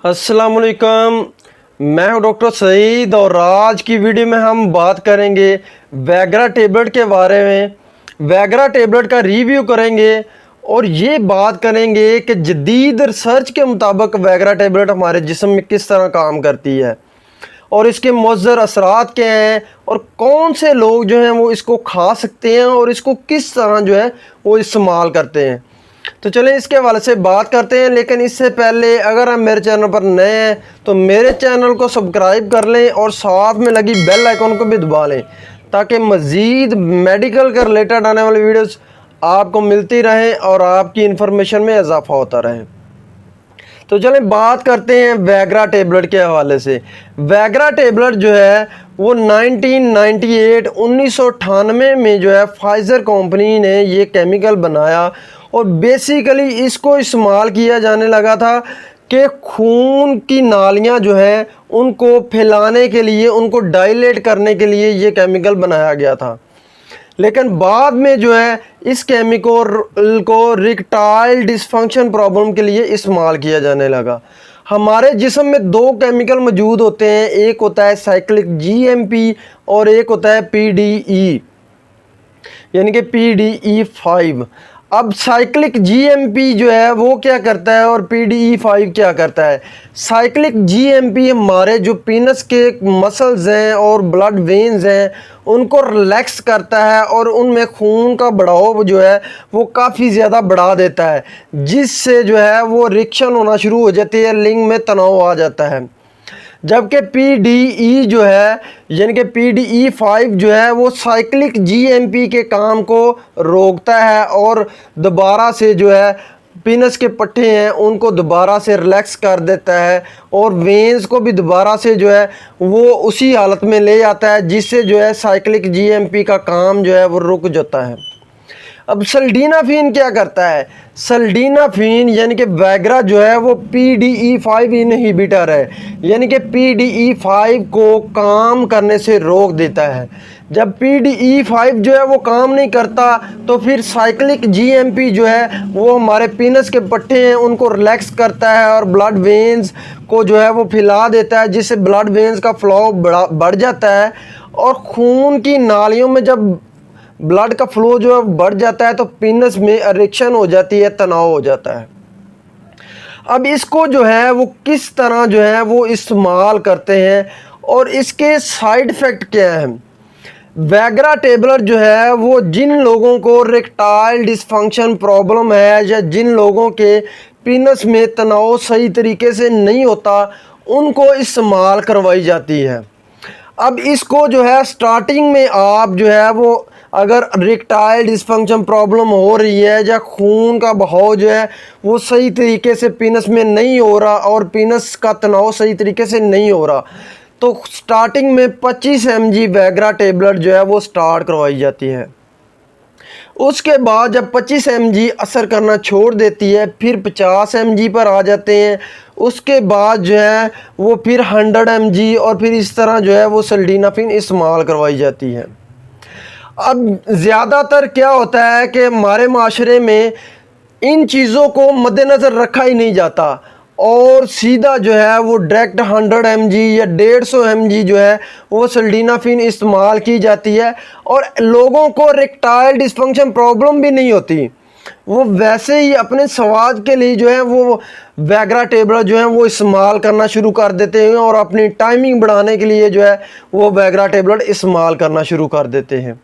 अस्सलामुअलैकुम, मैं हूं डॉक्टर सईद और आज की वीडियो में हम बात करेंगे वैगरा टेबलेट के बारे में। वैगरा टेबलेट का रिव्यू करेंगे और ये बात करेंगे कि जदीद रिसर्च के मुताबिक वैगरा टेबलेट हमारे जिस्म में किस तरह काम करती है और इसके मुज़र असरात क्या हैं और कौन से लोग जो हैं वो इसको खा सकते हैं और इसको किस तरह जो है वो इस्तेमाल करते हैं। तो चलें इसके हवाले से बात करते हैं, लेकिन इससे पहले अगर आप मेरे चैनल पर नए हैं तो मेरे चैनल को सब्सक्राइब कर लें और साथ में लगी बेल आइकन को भी दबा लें ताकि मज़ीद मेडिकल के रिलेटेड आने वाली वीडियोस आपको मिलती रहें और आपकी इन्फॉर्मेशन में इजाफा होता रहे। तो चलें बात करते हैं वैगरा टेबलेट के हवाले से। वैगरा टेबलेट जो है वो 1998 में जो है फाइज़र कंपनी ने ये केमिकल बनाया और बेसिकली इसको इस्तेमाल किया जाने लगा था कि खून की नालियां जो है उनको फैलाने के लिए, उनको डायलेट करने के लिए ये केमिकल बनाया गया था। लेकिन बाद में जो है इस केमिकल को इरेक्टाइल डिसफंक्शन प्रॉब्लम के लिए इस्तेमाल किया जाने लगा। हमारे जिस्म में दो केमिकल मौजूद होते हैं, एक होता है साइक्लिक जीएमपी और एक होता है पीडीई यानी कि PDE5। अब साइक्लिक जीएमपी जो है वो क्या करता है और PDE5 क्या करता है। साइक्लिक जीएमपी हमारे जो पीनस के मसल्स हैं और ब्लड वेन्स हैं उनको रिलैक्स करता है और उनमें खून का बढ़ाव जो है वो काफ़ी ज़्यादा बढ़ा देता है, जिससे जो है वो रिएक्शन होना शुरू हो जाती है, लिंग में तनाव आ जाता है। जबकि PDE जो है यानी कि PDE5 जो है वो साइक्लिक जीएमपी के काम को रोकता है और दोबारा से जो है पीनस के पट्टे हैं उनको दोबारा से रिलैक्स कर देता है और वेन्स को भी दोबारा से जो है वो उसी हालत में ले आता है, जिससे जो है साइक्लिक जीएमपी का काम जो है वो रुक जाता है। अब सल्डीनाफिन क्या करता है। सल्डीनाफिन यानी कि वैगरा जो है वो PDE5 इनहिबिटर है, यानी कि PDE5 को काम करने से रोक देता है। जब PDE5 जो है वो काम नहीं करता तो फिर साइक्लिक जीएमपी जो है वो हमारे पीनस के पट्टे हैं उनको रिलैक्स करता है और ब्लड वेन्स को जो है वो फैला देता है, जिससे ब्लड वेन्स का फ्लो बढ़ जाता है और खून की नालियों में जब ब्लड का फ्लो जो है बढ़ जाता है तो पीनस में इरेक्शन हो जाती है, तनाव हो जाता है। अब इसको जो है वो किस तरह जो है वो इस्तेमाल करते हैं और इसके साइड इफ़ेक्ट क्या हैं। वैगरा टेबलेट जो है वो जिन लोगों को इरेक्टाइल डिसफंक्शन प्रॉब्लम है या जिन लोगों के पीनस में तनाव सही तरीके से नहीं होता उनको इस्तेमाल करवाई जाती है। अब इसको जो है स्टार्टिंग में आप जो है वो अगर इरेक्टाइल डिसफंक्शन प्रॉब्लम हो रही है या खून का बहाव जो है वो सही तरीके से पीनस में नहीं हो रहा और पीनस का तनाव सही तरीके से नहीं हो रहा तो स्टार्टिंग में 25 mg वैगरा टेबलेट जो है वो स्टार्ट करवाई जाती है। उसके बाद जब 25 mg असर करना छोड़ देती है फिर 50 mg पर आ जाते हैं। उसके बाद जो है वो फिर 100 mg और फिर इस तरह जो है वो सल्डीनाफिन इस्तेमाल करवाई जाती है। अब ज़्यादातर क्या होता है कि हमारे माशरे में इन चीज़ों को मद्देनज़र रखा ही नहीं जाता और सीधा जो है वो डायरेक्ट 100 mg या 150 mg जो है वो सल्डीनाफिन इस्तेमाल की जाती है और लोगों को इरेक्टाइल डिसफंक्शन प्रॉब्लम भी नहीं होती, वो वैसे ही अपने स्वाद के लिए जो है वो वैगरा टेबलेट जो है वो इस्तेमाल करना शुरू कर देते हैं और अपनी टाइमिंग बढ़ाने के लिए जो है वो वैगरा टेबलेट इस्तेमाल करना शुरू कर देते हैं।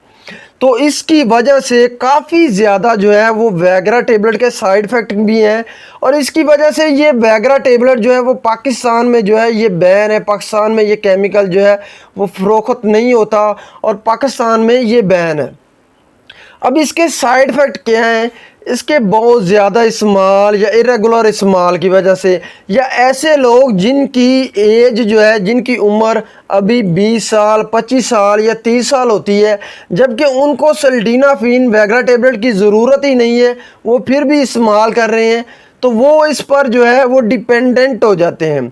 तो इसकी वजह से काफ़ी ज़्यादा जो है वो वैगरा टेबलेट के साइड इफ़ेक्ट भी हैं और इसकी वजह से ये वैगरा टेबलेट जो है वो पाकिस्तान में जो है ये बैन है। पाकिस्तान में ये केमिकल जो है वो फ़रोख्त नहीं होता और पाकिस्तान में ये बैन है। अब इसके साइड इफ़ेक्ट क्या हैं। इसके बहुत ज़्यादा इस्तेमाल या इरेगुलर इस्तेमाल की वजह से या ऐसे लोग जिनकी एज जो है जिनकी उम्र अभी 20 साल 25 साल या 30 साल होती है जबकि उनको सल्डीनाफिन वैगरा टेबलेट की ज़रूरत ही नहीं है वो फिर भी इस्तेमाल कर रहे हैं तो वो इस पर जो है वो डिपेंडेंट हो जाते हैं।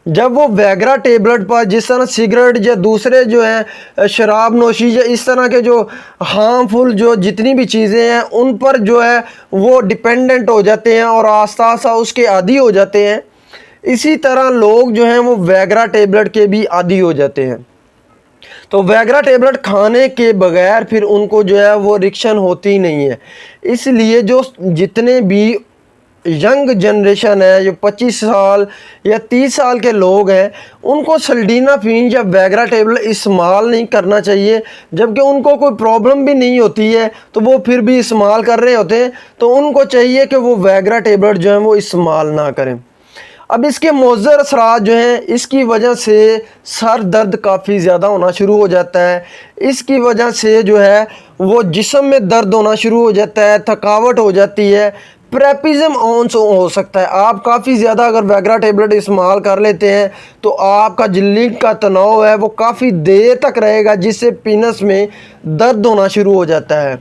जब वो वैगरा टेबलेट पर जिस तरह सिगरेट या दूसरे जो हैं शराब नोशी या इस तरह के जो हार्मफुल जो जितनी भी चीज़ें हैं उन पर जो है वो डिपेंडेंट हो जाते हैं और आस्ता आस्ता उसके आदी हो जाते हैं, इसी तरह लोग जो हैं वो वैगरा टेबलेट के भी आदी हो जाते हैं। तो वैगरा टेबलेट खाने के बगैर फिर उनको जो है वो रिएक्शन होती नहीं है। इसलिए जो जितने भी यंग जनरेशन है, जो 25 साल या 30 साल के लोग हैं, उनको सिल्डेनाफिन या वैगरा टेबलेट इस्तेमाल नहीं करना चाहिए। जबकि उनको कोई प्रॉब्लम भी नहीं होती है तो वो फिर भी इस्तेमाल कर रहे होते हैं, तो उनको चाहिए कि वो वैगरा टेबलेट जो है वो इस्तेमाल ना करें। अब इसके मुज़र असरात जो हैं, इसकी वजह से सर दर्द काफ़ी ज़्यादा होना शुरू हो जाता है। इसकी वजह से जो है वो जिस्म में दर्द होना शुरू हो जाता है, थकावट हो जाती है, प्रेपिज्म ऑन्स हो सकता है। आप काफ़ी ज़्यादा अगर वैगरा टेबलेट इस्तेमाल कर लेते हैं तो आपका झिल्ली का तनाव है वो काफ़ी देर तक रहेगा, जिससे पीनस में दर्द होना शुरू हो जाता है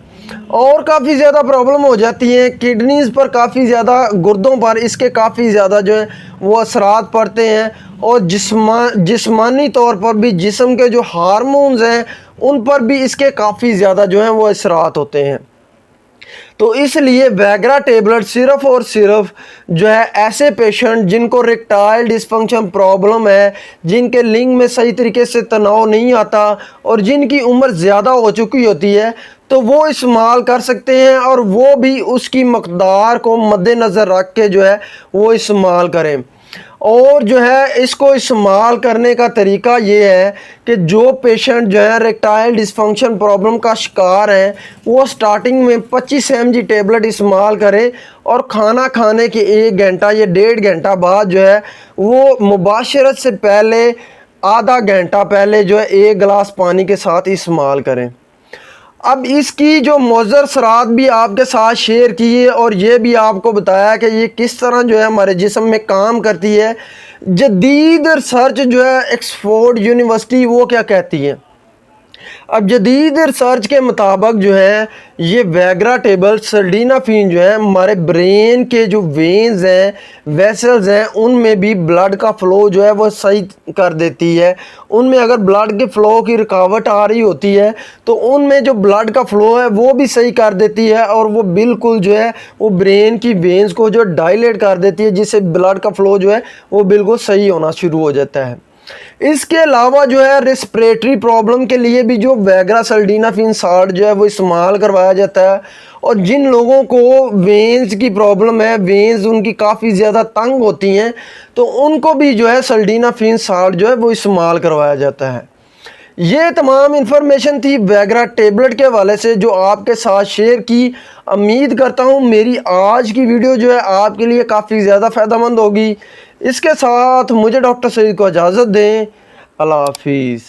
और काफ़ी ज़्यादा प्रॉब्लम हो जाती है। किडनीज़ पर काफ़ी ज़्यादा, गुर्दों पर इसके काफ़ी ज़्यादा जो है वो असरात पड़ते हैं और जिस्मानी तौर पर भी जिस्म के जो हार्मोन्स हैं उन पर भी इसके काफ़ी ज़्यादा जो हैं वो असरात होते हैं। तो इसलिए वैगरा टेबलेट सिर्फ़ और सिर्फ जो है ऐसे पेशेंट जिनको इरेक्टाइल डिसफंक्शन प्रॉब्लम है, जिनके लिंग में सही तरीके से तनाव नहीं आता और जिनकी उम्र ज़्यादा हो चुकी होती है, तो वो इस्तेमाल कर सकते हैं और वो भी उसकी मकदार को मद्देनज़र रख के जो है वो इस्तेमाल करें। और जो है इसको इस्तेमाल करने का तरीका ये है कि जो पेशेंट जो है इरेक्टाइल डिसफंक्शन प्रॉब्लम का शिकार है, वो स्टार्टिंग में 25 mg टेबलेट इस्तेमाल करें और खाना खाने के 1 घंटा या 1.5 घंटा बाद जो है वो मुबाशरत से पहले आधा घंटा पहले जो है 1 गिलास पानी के साथ इस्तेमाल करें। अब इसकी जो मुज़र असरात भी आपके साथ शेयर किए और ये भी आपको बताया कि ये किस तरह जो है हमारे जिस्म में काम करती है। जदीद रिसर्च जो है ऑक्सफोर्ड यूनिवर्सिटी वो क्या कहती है, अब जदीद रिसर्च के मुताबिक जो है ये वैगरा टेबलेट सिल्डेनाफिन जो है हमारे ब्रेन के जो वेन्स हैं, वेसल्स हैं, उनमें भी ब्लड का फ़्लो जो है वो सही कर देती है। उनमें अगर ब्लड के फ़्लो की रुकावट आ रही होती है तो उनमें जो ब्लड का फ़्लो है वो भी सही कर देती है और वो बिल्कुल जो है वो ब्रेन की वेन्स को जो डायलेट कर देती है, जिससे ब्लड का फ़्लो जो है वो बिल्कुल सही होना शुरू हो जाता है। इसके अलावा जो है रेस्पिरेटरी प्रॉब्लम के लिए भी जो वैगरा सिल्डेनाफिन साल्ट जो है वो इस्तेमाल करवाया जाता है। और जिन लोगों को वेन्स की प्रॉब्लम है, वेन्स उनकी काफ़ी ज़्यादा तंग होती हैं, तो उनको भी जो है सिल्डेनाफिन साल्ट जो है वो इस्तेमाल करवाया जाता है। ये तमाम इन्फॉर्मेशन थी वैगरा टेबलेट के हवाले से जो आपके साथ शेयर की। उम्मीद करता हूँ मेरी आज की वीडियो जो है आपके लिए काफ़ी ज़्यादा फ़ायदेमंद होगी। इसके साथ मुझे डॉक्टर सईद को इजाज़त दें। अल्लाह हाफिज़।